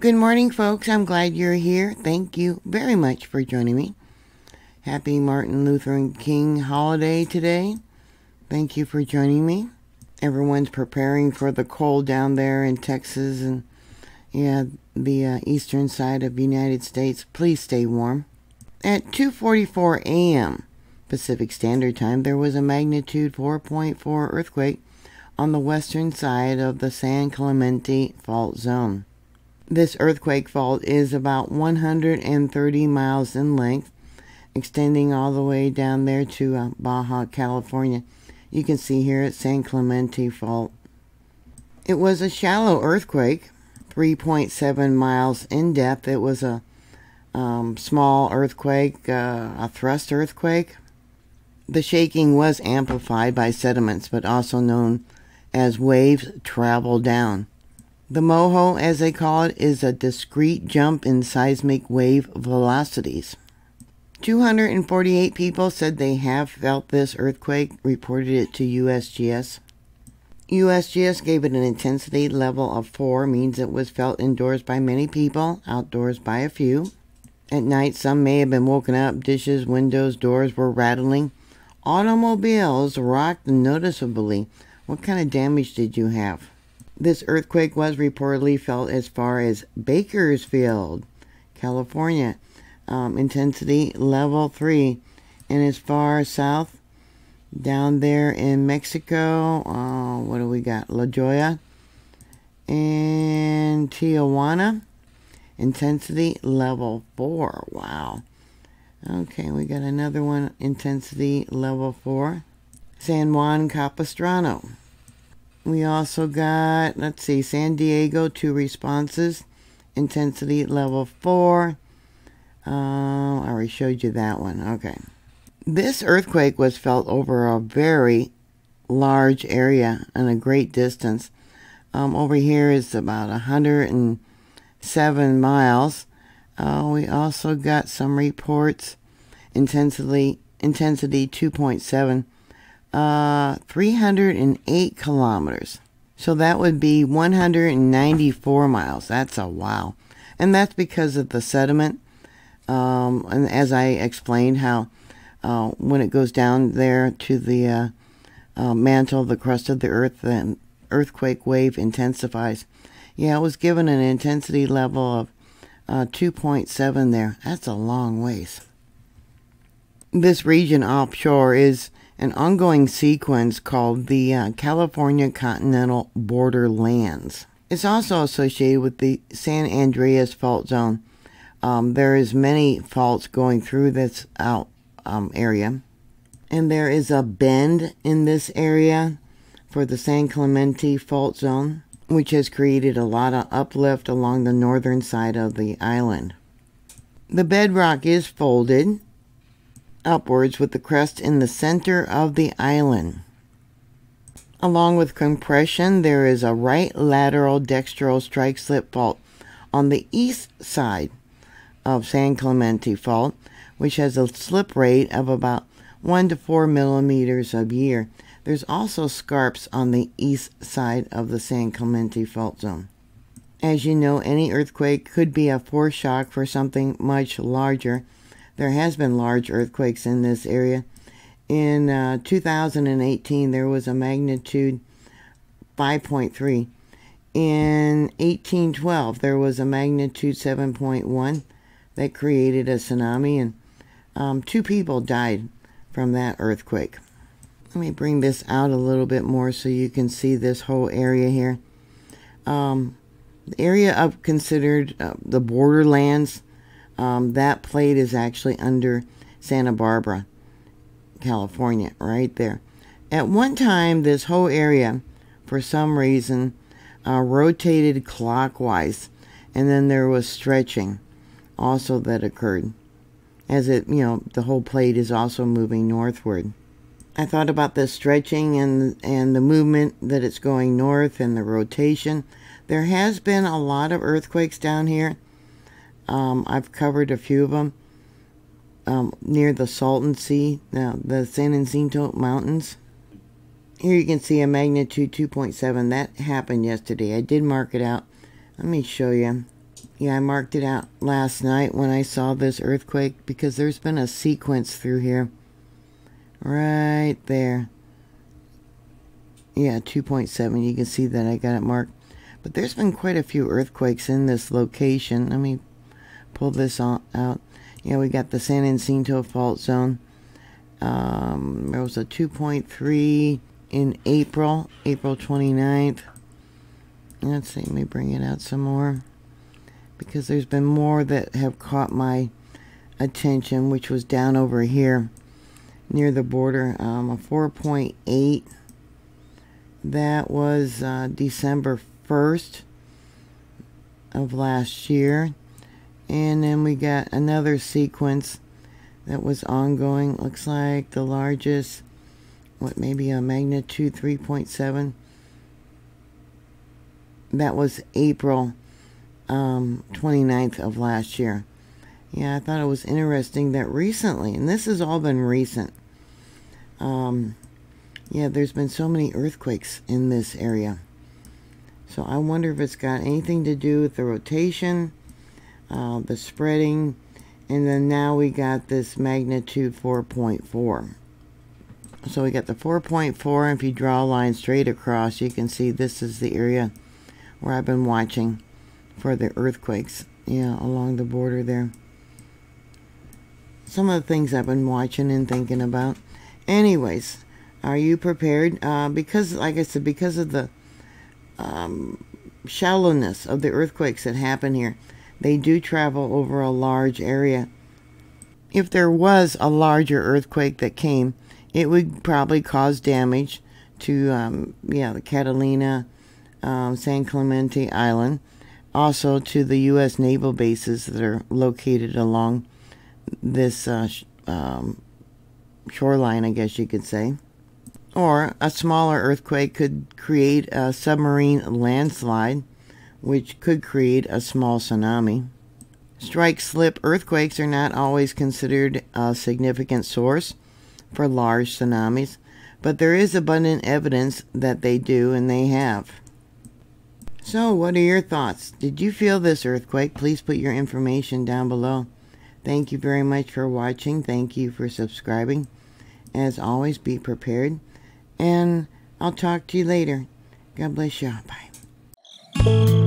Good morning, folks. I'm glad you're here. Thank you very much for joining me. Happy Martin Luther King holiday today. Thank you for joining me. Everyone's preparing for the cold down there in Texas and the eastern side of the United States. Please stay warm. At 2:44 a.m. Pacific Standard Time, there was a magnitude 4.4 earthquake on the western side of the San Clemente Fault Zone. This earthquake fault is about 130 miles in length, extending all the way down there to Baja, California. You can see here at San Clemente Fault. It was a shallow earthquake, 3.7 miles in depth. It was a small earthquake, a thrust earthquake. The shaking was amplified by sediments, but also known as waves travel down. The moho, as they call it, is a discrete jump in seismic wave velocities. 248 people said they have felt this earthquake, reported it to USGS. USGS gave it an intensity level of 4, means it was felt indoors by many people, outdoors by a few. At night, some may have been woken up, dishes, windows, doors were rattling. Automobiles rocked noticeably. What kind of damage did you have? This earthquake was reportedly felt as far as Bakersfield, California, intensity level 3, and as far south down there in Mexico, what do we got? La Jolla and Tijuana, intensity level 4. Wow. Okay, we got another one, intensity level 4, San Juan Capistrano. We also got, let's see, San Diego, 2 responses, intensity level 4. I already showed you that one. Okay. This earthquake was felt over a very large area and a great distance. Over here is about 107 miles. We also got some reports, intensity 2.7. 308 kilometers. So that would be 194 miles. That's a wow. And that's because of the sediment. And as I explained how when it goes down there to the mantle, the crust of the earth, the earthquake wave intensifies. Yeah, it was given an intensity level of 2.7 there. That's a long ways. This region offshore is an ongoing sequence called the California Continental Borderlands. It's also associated with the San Andreas Fault Zone. There is many faults going through this area. And there is a bend in this area for the San Clemente Fault Zone, which has created a lot of uplift along the northern side of the island. The bedrock is folded upwards with the crest in the center of the island. Along with compression, there is a right lateral dextral strike slip fault on the east side of San Clemente Fault, which has a slip rate of about 1 to 4 millimeters a year. There's also scarps on the east side of the San Clemente Fault Zone. As you know, any earthquake could be a foreshock for something much larger. There has been large earthquakes in this area. In 2018, there was a magnitude 5.3. In 1812, there was a magnitude 7.1 that created a tsunami, and 2 people died from that earthquake. Let me bring this out a little bit more so you can see this whole area here. The area of considered the borderlands, that plate is actually under Santa Barbara, California, right there. At one time, this whole area, for some reason, rotated clockwise, and then there was stretching also that occurred, as it, the whole plate is also moving northward. I thought about the stretching and the movement that it's going north and the rotation. There has been a lot of earthquakes down here. I've covered a few of them near the Salton Sea, the San Jacinto Mountains. Here you can see a magnitude 2.7. That happened yesterday. I did mark it out. Let me show you. Yeah, I marked it out last night when I saw this earthquake because there's been a sequence through here. Right there. Yeah, 2.7. You can see that I got it marked. But there's been quite a few earthquakes in this location. Let me pull this out. Yeah, we got the San Jacinto Fault Zone. There was a 2.3 in April 29th. Let's see, let me bring it out some more. Because there's been more that have caught my attention, which was down over here near the border. A 4.8. That was December 1st of last year. And then we got another sequence that was ongoing. Looks like the largest, maybe a magnitude 3.7. That was April 29th of last year. Yeah, I thought it was interesting that recently, and this has all been recent, yeah, there's been so many earthquakes in this area. So I wonder if it's got anything to do with the rotation, the spreading, and then now we got this magnitude 4.4. So we got the 4.4, and if you draw a line straight across, you can see this is the area where I've been watching for the earthquakes. Yeah, along the border there. Some of the things I've been watching and thinking about. Anyways, are you prepared? Because, like I said, because of the shallowness of the earthquakes that happen here, they do travel over a large area. If there was a larger earthquake that came, it would probably cause damage to, yeah, the Catalina, San Clemente Island, also to the U.S. naval bases that are located along this shoreline, I guess you could say. Or a smaller earthquake could create a submarine landslide, which could create a small tsunami. Strike-slip earthquakes are not always considered a significant source for large tsunamis, but there is abundant evidence that they do, and they have. So, what are your thoughts? Did you feel this earthquake? Please put your information down below. Thank you very much for watching. Thank you for subscribing. As always, be prepared. And I'll talk to you later. God bless you. Bye.